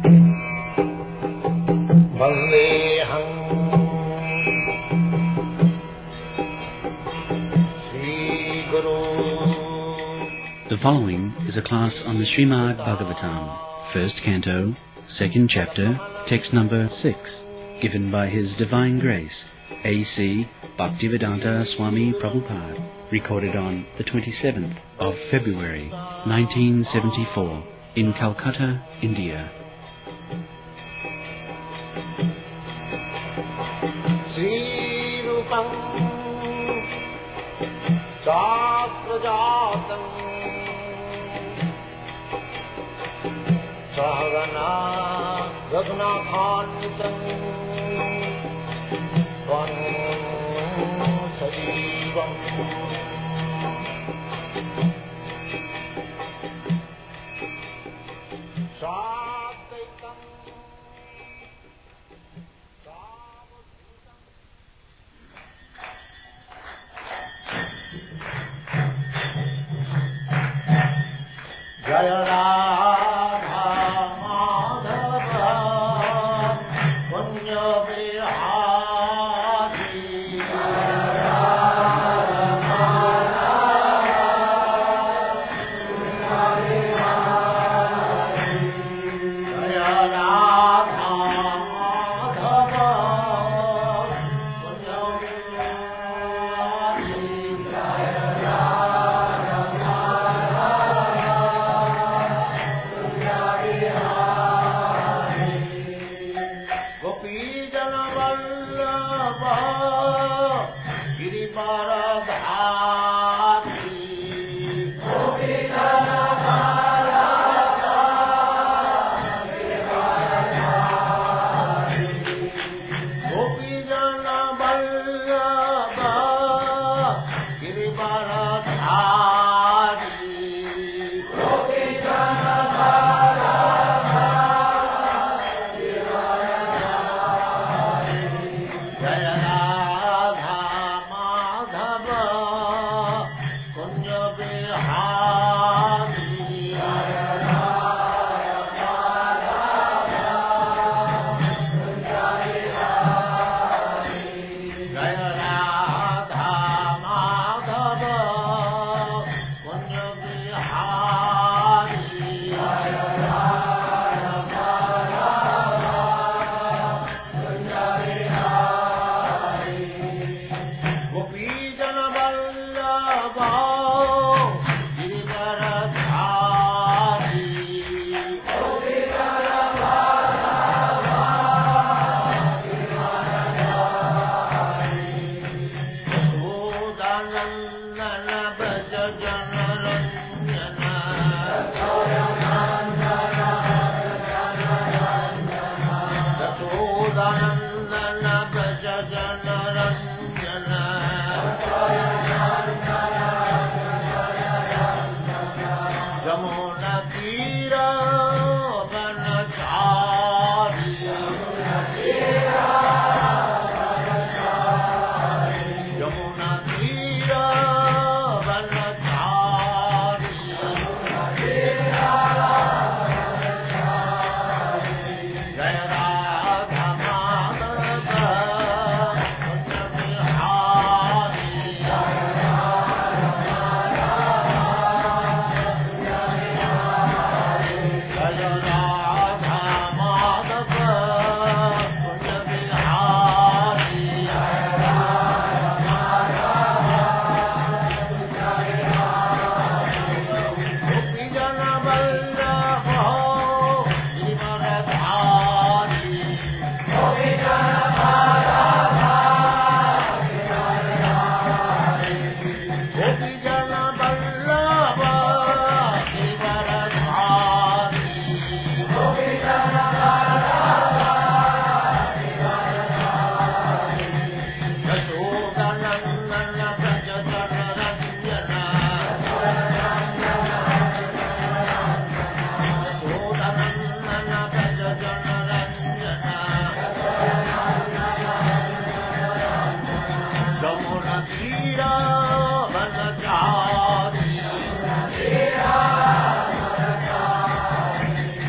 The following is a class on the Srimad Bhagavatam, first canto, second chapter, text number 6, given by His Divine Grace, A.C. Bhaktivedanta Swami Prabhupada, recorded on the 27th of February, 1974, in Calcutta, India. Sahagana Raghunathanvitam Swan Sadivam Sadaitam Jaya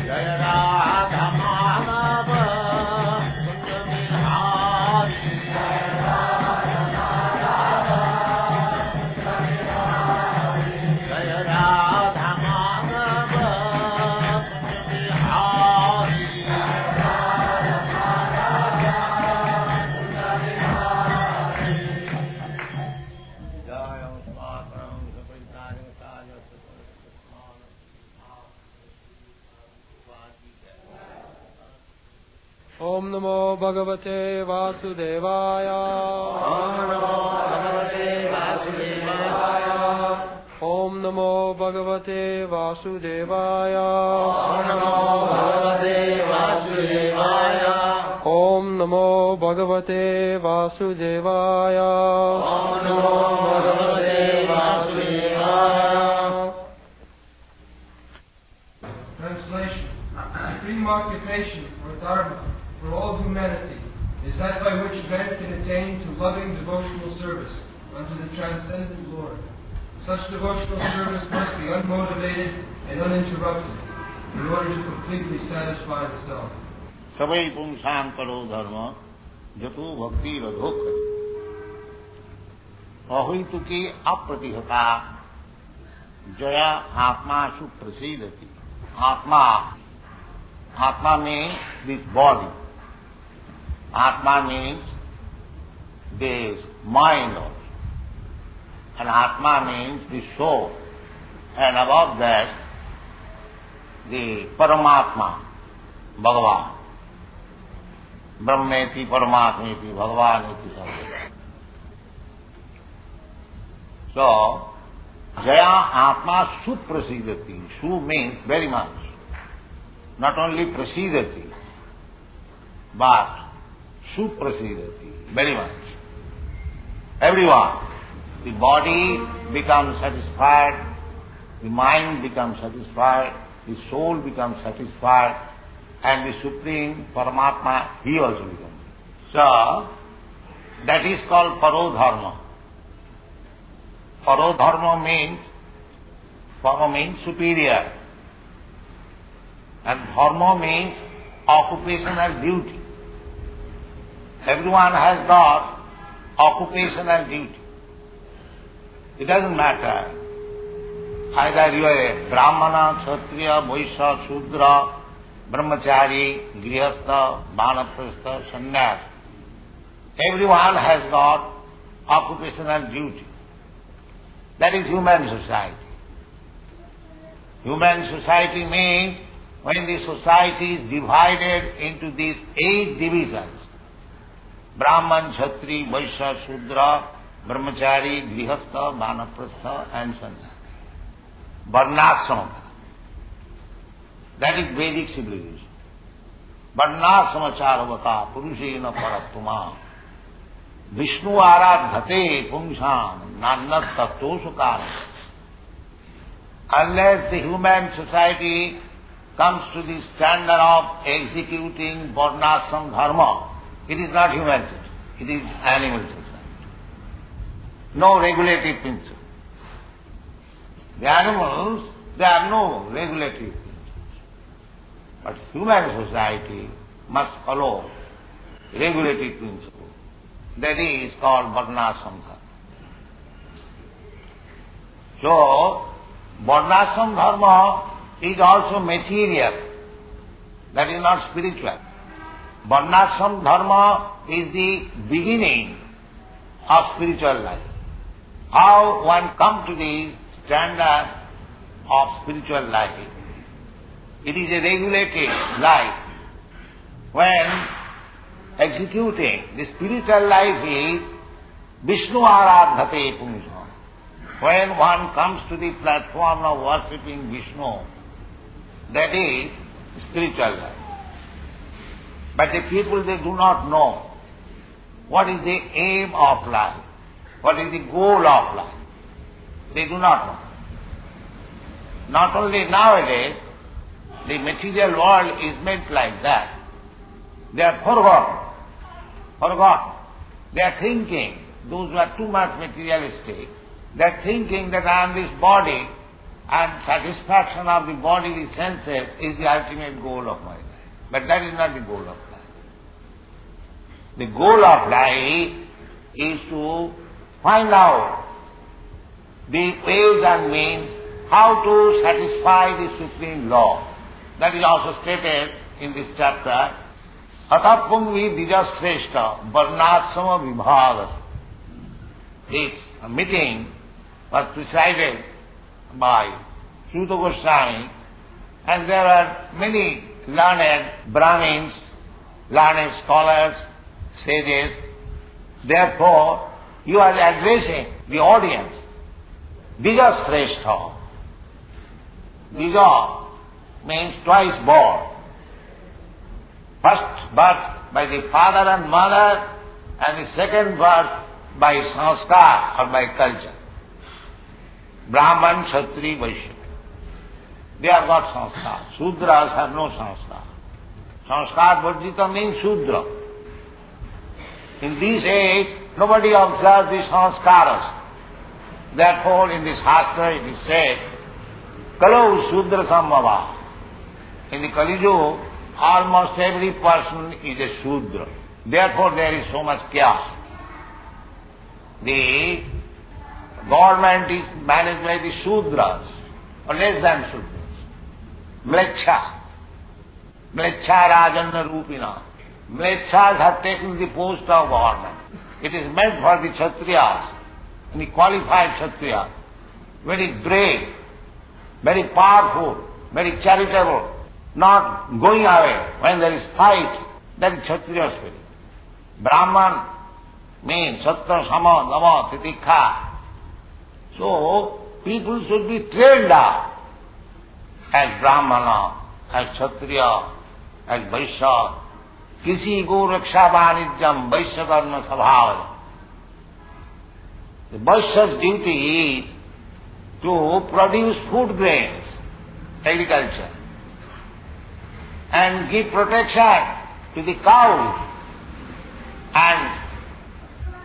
Jaya Radha Om Namo Bhagavate Vasudevaya. Om Namo Bhagavate Vasudevaya. Om Namo Bhagavate Vasudevaya. Om Namo Bhagavate Vasudevaya. Om Namo Bhagavate Vasudevaya. Translation. Supreme occupation or dharma for all humanity is that by which man can attain to loving devotional service unto the transcendent Lord. Such devotional service must be unmotivated and uninterrupted in order to completely satisfy the self. सबै पुंसां करो धर्म जतो भक्ति रघोक अहितुकी अप्रतिहता जया आत्मा सुप्रसीदति. Atma means this body. Atma means this mind also. And Atma means the soul. And above that, the Paramatma, Bhagavan. Brahmeti, Paramatmeti, Bhagavaneti, Sarvati. So, Jaya Atma Suprasidati. Su means very much. Not only prasidati, but suprasidati, very much. Everyone. The body becomes satisfied, the mind becomes satisfied, the soul becomes satisfied, and the Supreme Paramatma, he also becomes. So, that is called parodharma. Parodharma means superior. And dharma means occupational duty. Everyone has got occupational duty. It doesn't matter either you are a Brahmana, Kshatriya, Vaishya, Shudra, Brahmachari, Grihastha, Vanaprastha, Sannyas. Everyone has got occupational duty. That is human society. Human society means when the society is divided into these 8 divisions, Brahman, Kshatri, Vaishya, Shudra, Brahmachari, Grihastha, Vanaprastha and Sannyas. Varnashrama. That is Vedic civilization. Varnashrama charavata purushena parattuma Vishnu aradhate pumsam nannat tattosukara. Unless the human society comes to the standard of executing varnashram dharma, it is not human society, it is animal society. No regulative principle. The animals, there are no regulative principles. But human society must follow regulative principle. That is called varnashram dharma. So, varnashram dharma is also material, that is not spiritual. Varnashram dharma is the beginning of spiritual life. How one comes to the standard of spiritual life? It is a regulated life. When executing the spiritual life is Vishnu aradhate pumsam. When one comes to the platform of worshipping Vishnu, that is spiritual life. But the people, they do not know what is the aim of life, what is the goal of life. They do not know. Not only nowadays, the material world is made like that. They are forgotten. They are thinking, those who are too much materialistic, they are thinking that I am this body and satisfaction of the bodily senses is the ultimate goal of my life. But that is not the goal of life. The goal of life is to find out the ways and means how to satisfy the supreme law. That is also stated in this chapter. Atapungvi dijasreshta varnashrama vibhaga. This meeting was presided by Suta Goswami, and there are many learned Brahmins learned scholars, sages. Therefore, you are addressing the audience. Bija Sreshta. Bija means twice born. First birth by the father and mother, and the second birth by sanskar or by culture. Brahman, Kshatri, Vaishya. They have got sanskar. Shudras have no sanskar. Sanskar Varjita means Shudra. In this age, nobody observes the sanskaras. Therefore, in this Shastra it is said, Kalau Shudra Sambhava. In the Kali Yuga, almost every person is a Shudra. Therefore, there is so much chaos. The government is managed by the Shudras, or less than Shudras. Mlecha. Mlecha Rajanna Rupina. Mlechas have taken the post of government. It is meant for the Kshatriyas, the qualified Kshatriyas, very brave, very powerful, very charitable, not going away when there is fight. That is Kshatriya spirit. Brahman means Sattva, Sama, Dama, Titikha. So, people should be trained up as Brahmana, as Kshatriya, as Vaishya. Kisi go raksha vanijyam Vaishya karma sabhava. The Vaishya's duty is to produce food grains, agriculture, and give protection to the cows. And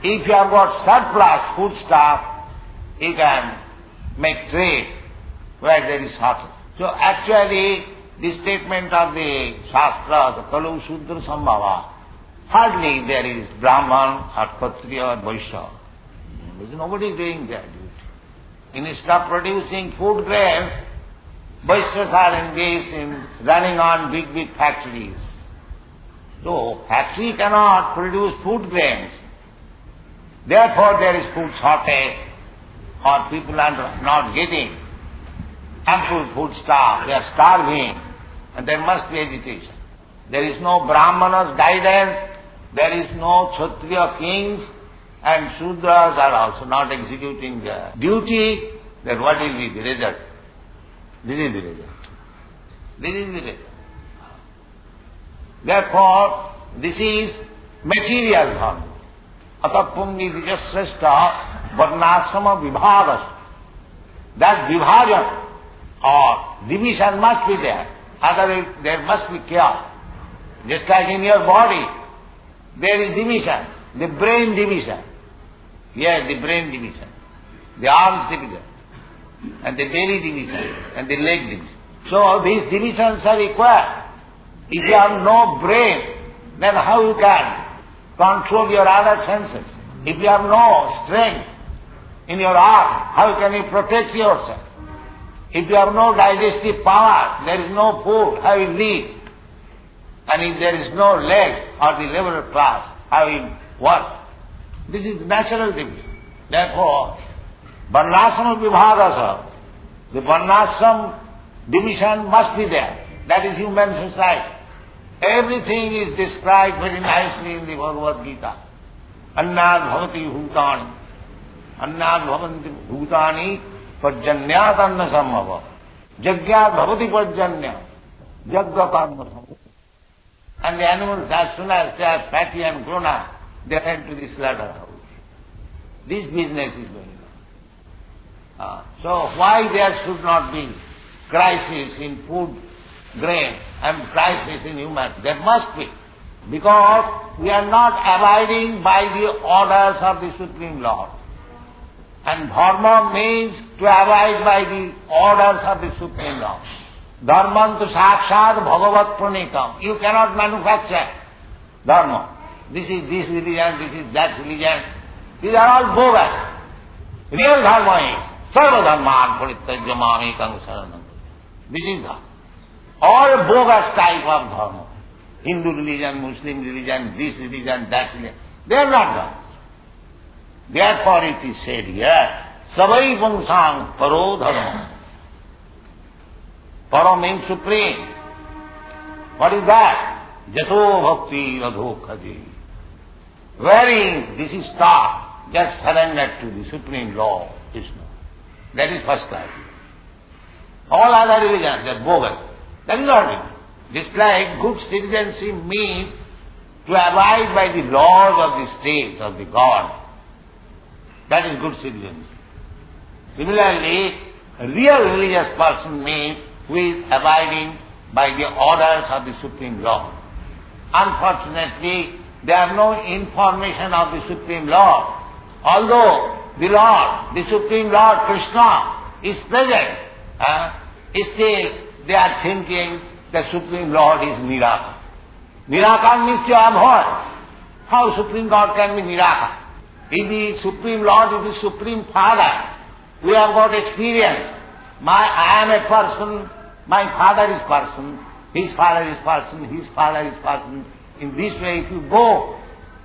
if you have got surplus foodstuff, you can make trade where there is shortage. So actually, the statement of the Shastra, the Kalu Shudra Sambhava, hardly there is Brahman or Kshatriya or Vaishya. There is nobody doing their duty. Instead of producing food grains, Vaishyas are engaged in running on big, big factories. So, factory cannot produce food grains. Therefore, there is food shortage, or people are not getting ample food stuff, they are starving, and there must be agitation. There is no Brahmana's guidance, there is no Kshatriya kings, and Shudras are also not executing their duty, then what will be the result? This is the result. This is the result. Therefore, this is material dharma. Atapumni vijasreshta varnasama vibhagas. That vibhajan or division must be there. Otherwise, there must be chaos. Just like in your body, there is division, the brain division. Yes, the brain division, the arms division, and the belly division, and the leg division. So these divisions are required. If you have no brain, then how you can control your other senses? If you have no strength in your arm, how can you protect yourself? If you have no digestive power, there is no food, how you live? And if there is no leg or the liberal class, how you work? This is natural division. Therefore, varnasama vibhagasa, the varnasam division must be there. That is human society. Everything is described very nicely in the Bhagavad Gita. Annad bhavati bhutani. Annad bhavanti bhutani pajanyat anna sambhava. Jagyat bhavati pajanya. Jaggat anna sambhava. And the animals, as soon as they are fatty and grown up, they are sent to the slaughterhouse. This business is going on. So why there should not be crisis in food, grain, and crisis in human? There must be. Because we are not abiding by the orders of the Supreme Lord. And dharma means to abide by the orders of the Supreme Lord. Dharma tu sakshat bhagavat pranikam. You cannot manufacture dharma. This is this religion, this is that religion. These are all bogus. Real dharma is sarva dharman parityajya mamekam saranam. This is dharma. All bogus type of dharma. Hindu religion, Muslim religion, this religion, that religion. They are not dharma. Therefore it is said here, savai pungsang paro dharma. Paro means supreme. What is that? Jato bhakti adhokhati. Wherein this is taught, just surrender to the Supreme Law, Krishna. That is first class. All other religions, they are bogus. That is not it. Just like good citizenship means to abide by the laws of the state, of the God. That is good citizenship. Similarly, a real religious person means who is abiding by the orders of the Supreme Law. Unfortunately, they have no information of the Supreme Lord. Although the Lord, the Supreme Lord Krishna is present, still they are thinking the Supreme Lord is Nirakar. Nirakar means to avoid. How Supreme God can be Nirakar? If the Supreme Lord is the Supreme Father, we have got experience. I am a person, my father is person, his father is person, his father is person. In this way, if you go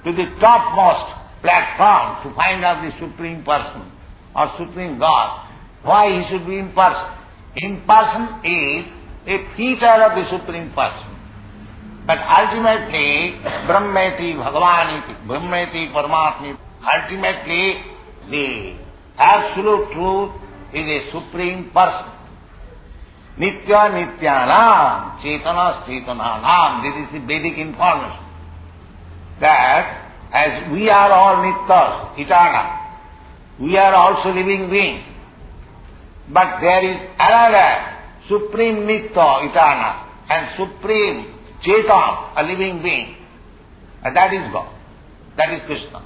to the topmost platform to find out the Supreme Person or Supreme God, why he should be in person? In person is a feature of the Supreme Person. But ultimately, Brahmeti, Bhagavaniti, Brahmeti, Paramatmiti, ultimately the absolute truth is a Supreme Person. Nitya Nityanam, Chetanas Chetananam. This is the Vedic information. That as we are all Nityas, eternal, we are also living beings. But there is another Supreme Nitya, eternal, and Supreme Chetan, a living being. And that is God. That is Krishna.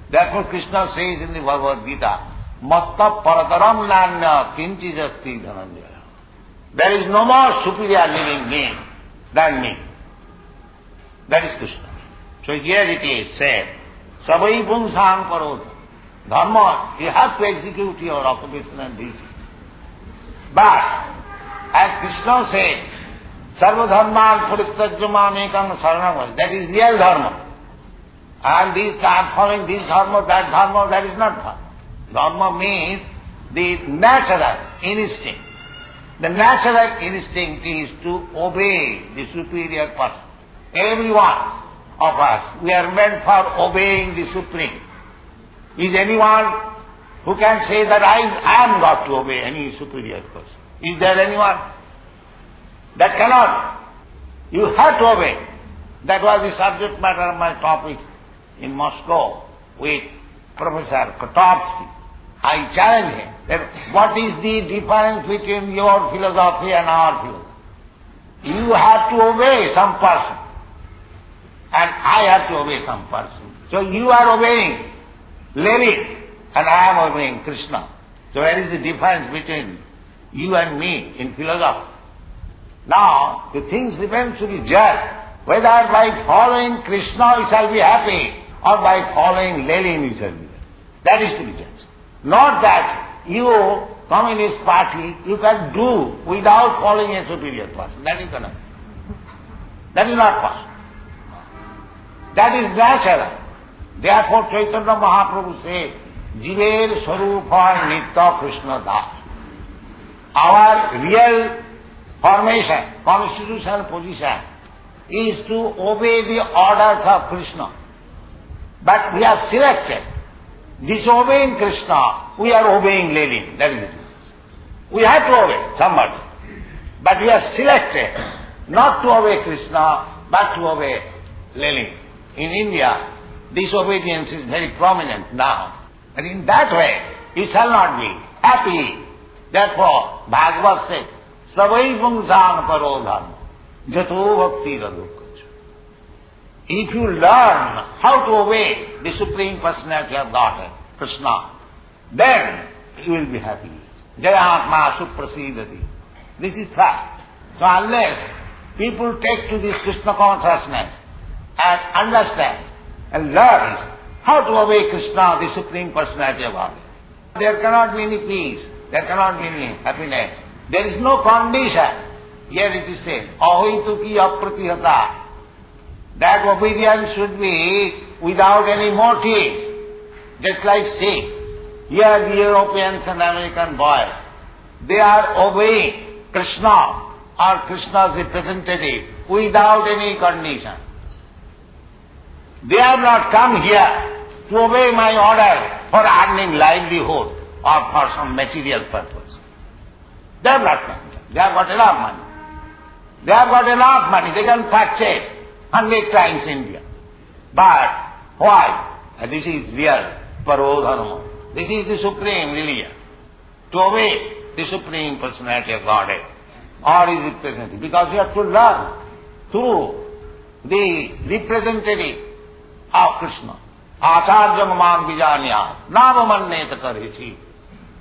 Therefore Krishna says in the Bhagavad Gita, Matta parataram nanya kinchijasti dhananjaya. There is no more superior living being than me. That is Krishna. So here it is said, Savai pungsam karot. Dharma, you have to execute your occupation and duty. But, as Krishna said, Sarva dharman parityajya ekam saranam, that is real dharma. And these are following this dharma, that is not dharma. Dharma means the natural instinct. The natural instinct is to obey the superior person. Every one of us, we are meant for obeying the Supreme. Is anyone who can say that I am not to obey any superior person? Is there anyone? That cannot. You have to obey. That was the subject matter of my topic in Moscow with Professor Kotovsky. I challenge him that what is the difference between your philosophy and our philosophy? You have to obey some person and I have to obey some person. So you are obeying Lenin and I am obeying Krishna. So where is the difference between you and me in philosophy? Now the things depend to be judged whether by following Krishna you shall be happy or by following Lenin you shall be happy. That is to be judged. Not that you, Communist Party, you can do without following a superior person. That is not. That is not possible. That is natural. Therefore Chaitanya Mahaprabhu says, Jiver Swarupa Nitya Krishna Das. Our real formation, constitutional position is to obey the orders of Krishna. But we are selected. Disobeying Krishna, we are obeying Lenin. That is the difference. We have to obey somebody. But we are selected not to obey Krishna, but to obey Lenin. In India, disobedience is very prominent now. And in that way, you shall not be happy. Therefore, Bhagavad says, Savai pungsam karo dharma, jato bhakti radhukkacha. If you learn how to obey the Supreme Personality of Godhead, Krishna, then you will be happy. Jayatma suprasidati. This is fact. So unless people take to this Krishna consciousness and understand and learn how to obey Krishna, the Supreme Personality of Godhead, there cannot be any peace, there cannot be any happiness. There is no condition. Here it is said, ahoituki apratihata. That obedience should be without any motive. Just like say, here the Europeans and American boys, they are obeying Krishna or Krishna's representative, without any condition. They have not come here to obey my order for earning livelihood or for some material purpose. They have not come here. They have got enough money. They have got enough money. They can purchase 100 times India. But why? This is real paro dharma. This is the supreme religion. To obey the Supreme Personality of Godhead or His representative. Because you have to learn through the representative of Krishna. Acharyam man vijanya navamanneta karechi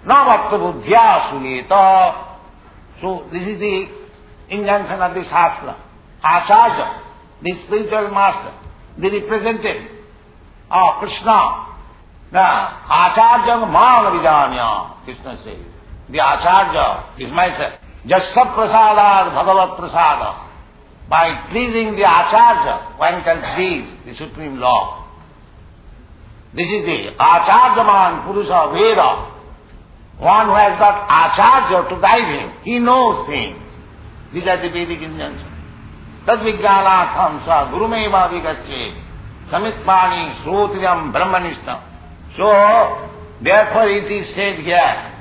navatta buddhya suyeta. So this is the injunction of the Shastra. Acharya, the spiritual master, the representative of Krishna. Now, Acharyam man vijanya, Krishna says. The Acharya is myself. Jasya prasadar bhagavat prasada. By pleasing the Acharya, one can please the Supreme Lord. This is the Acharyaman Purusha Veda. One who has got Acharya to guide him. He knows things. These are the Vedic injunctions. Tad vijnanatham sa gurumeva vigacche samitmani srotriyam brahmanishtam. So, therefore it is said here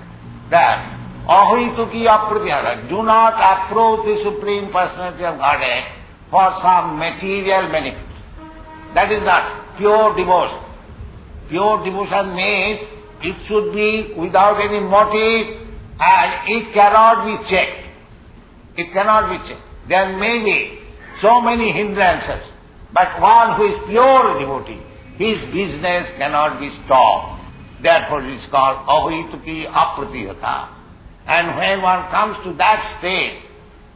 that ahituki apratihara, do not approach the Supreme Personality of Godhead for some material benefit. That is not pure devotion. Pure devotion means it should be without any motive and it cannot be checked. It cannot be checked. There may be so many hindrances, but one who is pure devotee, his business cannot be stopped. Therefore it is called ahituki apratihata. And when one comes to that state,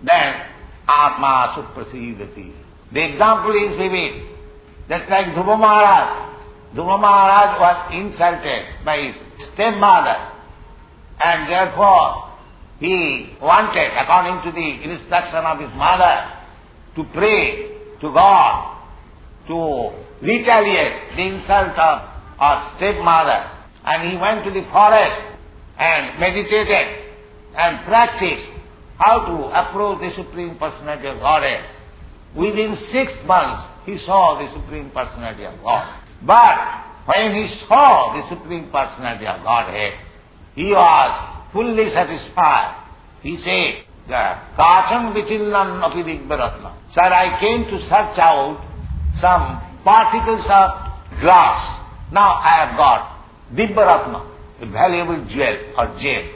then atma suprasidati. The example is vivid. Just like Dhruva Maharaj. Dhruva Maharaj was insulted by his stepmother, and therefore he wanted, according to the instruction of his mother, to pray to God to retaliate the insult of stepmother. And he went to the forest and meditated and practiced how to approach the Supreme Personality of Godhead. Within 6 months, he saw the Supreme Personality of God. But when he saw the Supreme Personality of Godhead, he was fully satisfied. He said, Kacham vichinnam api digbyaratna. Sir, I came to search out some particles of glass. Now I have got Dibbyaratna, a valuable jewel or gem.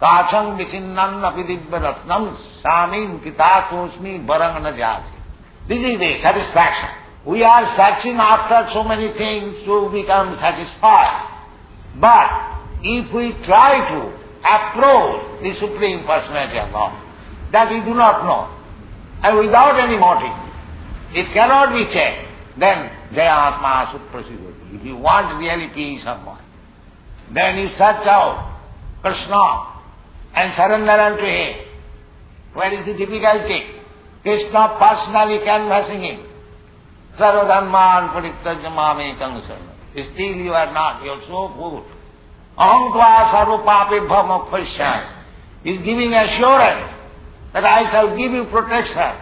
Kacham vichinnam api dibbyaratnam samin kitatosmi varangana jati. This is the satisfaction. We are searching after so many things to become satisfied. But if we try to approach the Supreme Personality of God, that we do not know, and without any motive, it cannot be checked, then Jayatma Suprasidati. If you want really peace of mind, then you search out Krishna and surrender unto Him. Where is the difficulty? Krishna personally canvassing him. Sarvadharman parittajya mamekam saranam. Still you are not, you are so good. Aham tva sarva papebhya mokshasya. He is giving assurance that I shall give you protection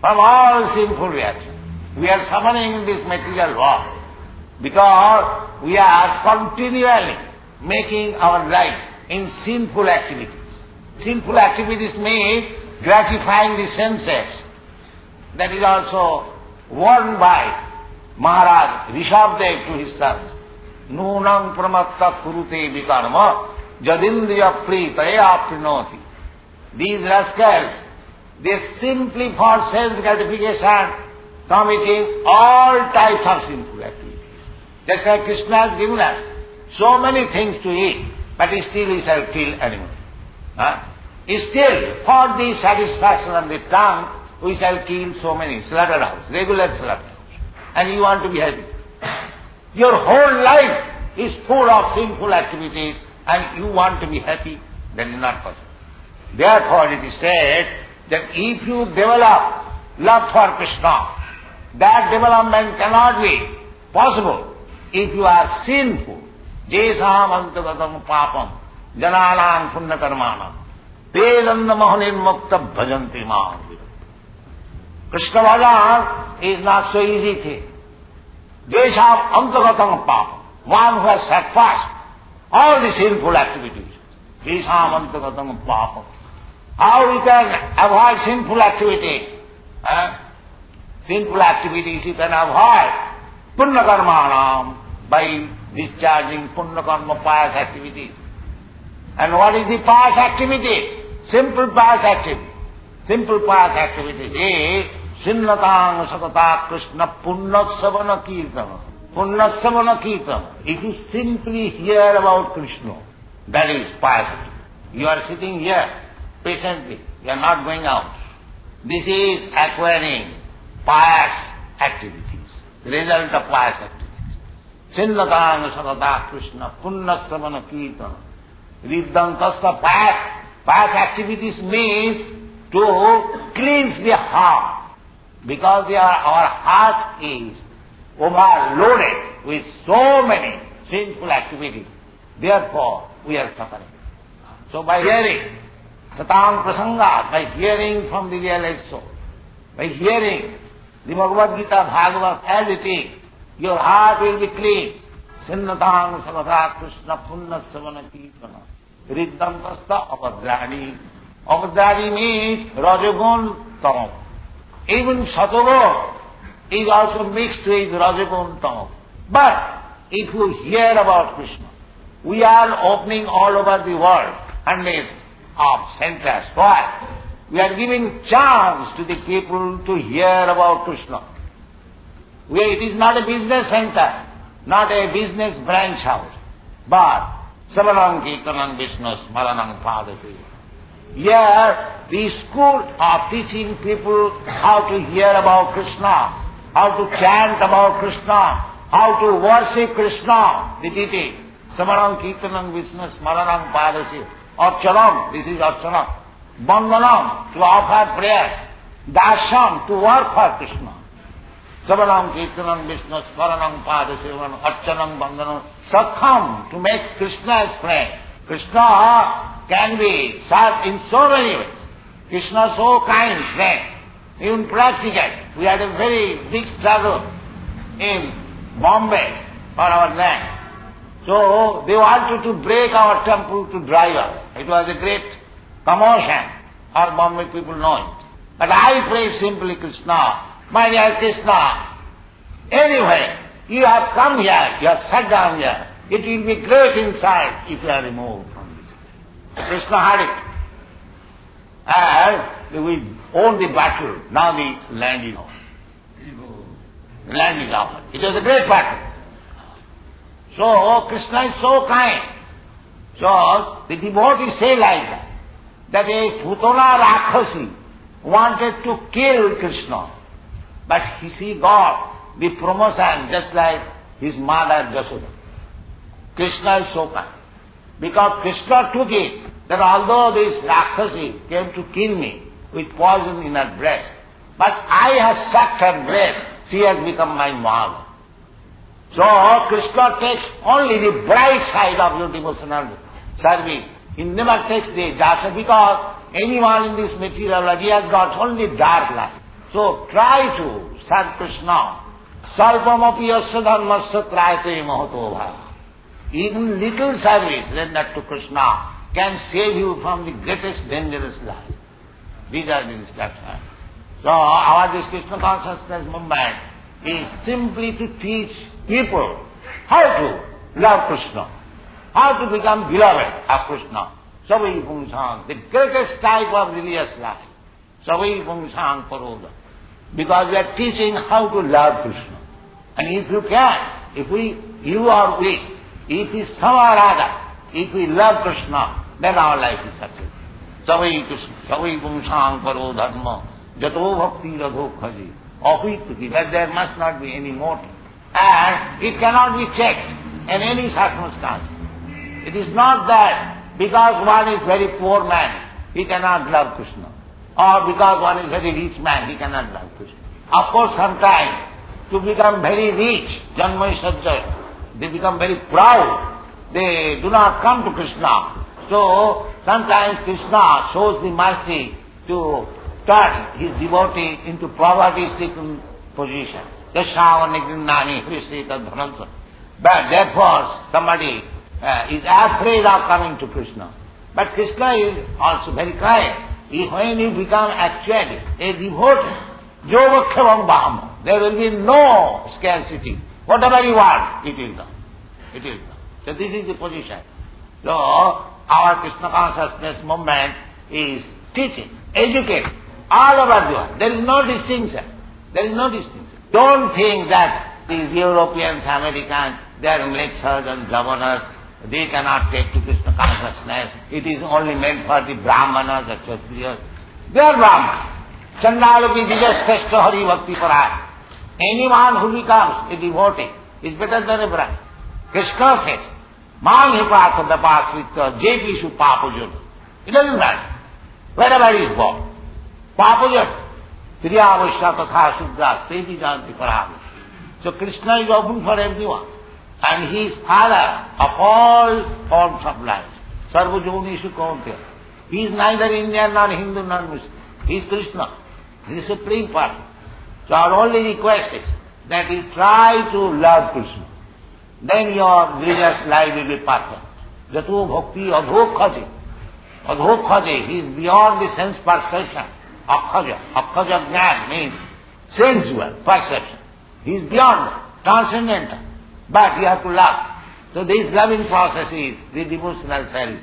from all sinful reactions. We are suffering in this material world because we are continually making our life in sinful activities. Sinful activities mean gratifying the senses. That is also warned by Maharaj Rishabdev to his sons. Nunam pramatta kurute vikarma jadindriya pritaya prinoti. These rascals, they simply for sense gratification committing all types of sinful activities. Just like Krishna has given us so many things to eat, but still we shall kill animals. Still, for the satisfaction of the tongue, we shall kill so many slaughterhouses, regular slaughterhouses. And you want to be happy. Your whole life is full of sinful activities and you want to be happy, then it is not possible. Therefore it is said that if you develop love for Krishna, that development cannot be possible if you are sinful. Jesam antagatam papam jananan punya karmanam tedanna mohanir mukta bhajanti maam. Krishna bhajan is not so easy thing. Desham antagatam papa, one who has set fast all the sinful activities. Desham antagatam papa. How we can avoid sinful activities? Sinful activities you can avoid. Punna karmanam, by discharging punna karma pious activities. And what is the pious activity? Simple pious activity. Simple pious activity is Sinnatang Satata Krishna Punnasavana Kirtana. Punnasavana Kirtana. If you simply hear about Krishna, that is pious activity. You are sitting here patiently, you are not going out. This is acquiring pious activities, the result of pious activities. Sinnatang Satata Krishna Punnasavana Kirtana. Riddhantasta pious activities means to cleanse the heart, because our heart is overloaded with so many sinful activities. Therefore, we are suffering. So by hearing Satam Prasanga, by hearing from the realized soul, by hearing the Bhagavad Gita Bhagavad as it is, your heart will be clean. Sinnatang Savata Krishna Punnasavana Kirtana. Riddhantasta Apadrani. Apadrani means Rajagun Tamam. Even Satagun is also mixed with Rajagun Tamam. But if you hear about Krishna, we are opening all over the world hundreds of centers. Why? We are giving chance to the people to hear about Krishna. It is not a business center, not a business branch house, but Savanam Kirtanam Vishnu Smaranam Padasi. Here, the school of teaching people how to hear about Krishna, how to chant about Krishna, how to worship Krishna, the deity. Savanam Kirtanam Vishnu Smaranam Padasi. Archanam, this is Archanam. Bandhanam, to offer prayers. Darshan, to work for Krishna. Savanam Kirtanam Vishnu Smaranam Padasi. Archanam Bandhanam. Sakham, to make Krishna as friend. Krishna can be served in so many ways. Krishna so kind, friend, even practical. We had a very big struggle in Bombay for our land. So they wanted to break our temple to drive us. It was a great commotion. All Bombay people know it. But I pray simply Krishna, my dear Krishna, anyway, you have come here, you have sat down here. It will be great inside if you are removed from this. Krishna had it. And we won the battle. Now the land is ours. The land is ours. It was a great battle. So Krishna is so kind. So the devotees say like that a Putana Rakshasi wanted to kill Krishna, but he got the promotion just like his mother Jasoda. Krishna is so kind. Because Krishna took it that although this Rakshasi came to kill me with poison in her breast, but I have sucked her breast, she has become my mother. So Krishna takes only the bright side of your devotional service. He never takes the dark side, because anyone in this material life, he has got only dark life. So try to serve Krishna. Sarvamapi yasya dharmasya trayate mahato bhava. Even little service rendered to Krishna can save you from the greatest dangerous life. These are the instructions. So our this Krishna consciousness movement is simply to teach people how to love Krishna, how to become beloved of Krishna. Savai Pungsang, the greatest type of religious life. Savai Pungsang Paroda. Because we are teaching how to love Krishna. And if you can, you or we, if we somehow or other, if we love Krishna, then our life is successful. Savai Pungsang Paro Dharma, Jato Bhakti Radho Khaji, Ahituki, that there must not be any motive. And it cannot be checked in any circumstance. It is not that because one is very poor man, he cannot love Krishna. Or because one is very rich man, he cannot love Krishna. Of course, sometimes to become very rich, Janmai Sajjay, they become very proud. They do not come to Krishna. So sometimes Krishna shows the mercy to turn his devotee into poverty-stricken position. Yashavani grinnani hrisita dhanansa. But therefore somebody is afraid of coming to Krishna. But Krishna is also very kind. When you become actually a devotee, yogakshavam baham, there will be no scarcity. Whatever you want, it will come. It will come. So this is the position. So our Krishna consciousness movement is teaching, educating all over the world. There is no distinction. There is no distinction. Don't think that these Europeans, Americans, they are lectures and governors, they cannot take to Krishna consciousness. It is only meant for the Brahmanas, the Kshatriyas. They are Brahmanas. Chandalapi Dijastheshta Hari Bhakti Paraya. Anyone who becomes a devotee is better than a Brahman. Krishna says, Mang hipatha dapasritya jepishu papujana. It doesn't matter. Wherever he is born. Papujana. Triya Vaishya Tatha Shudra Tevi Janti Parama. So Krishna is open for everyone. And he is father of all forms of life. Sarva Jonishu Kauntya. He is neither Indian nor Hindu nor Muslim. He is Krishna. He is Supreme Person. So our only request is that you try to love Krishna. Then your religious life will be perfect. Jatu bhakti adhokhaji. Adhokhaji, he is beyond the sense perception. Akhaja. Akhaja jnana means sensual perception. He is beyond, transcendental. But you have to love. So this loving process is the devotional service.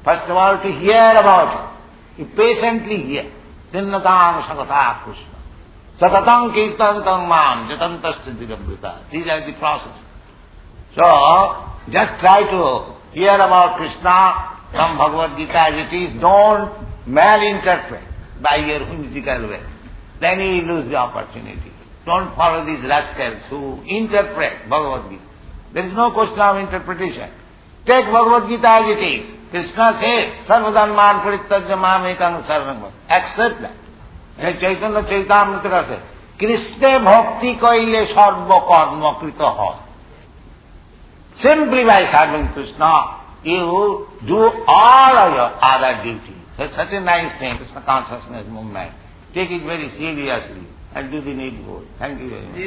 First of all, to hear about it. You patiently hear. Sinnatang sakata Krishna. Satatang kirtantam mam jatantasya digambrita. These are the process. So, just try to hear about Krishna from Bhagavad Gita as it is. Don't malinterpret by your whimsical way. Then you lose the opportunity. Don't follow these rascals who interpret Bhagavad Gita. There is no question of interpretation. Take Bhagavad Gita as it is. Krishna says, Sarvadharman parittajya mamekam saranam. Accept that. Chaitanya Chaitamrita says, Krishna bhakti kaile sarva karma krita ha. Simply by serving Krishna, you do all of your other duties. That's such a nice thing, Krishna consciousness movement. Take it very seriously and do the needful. Thank you very much.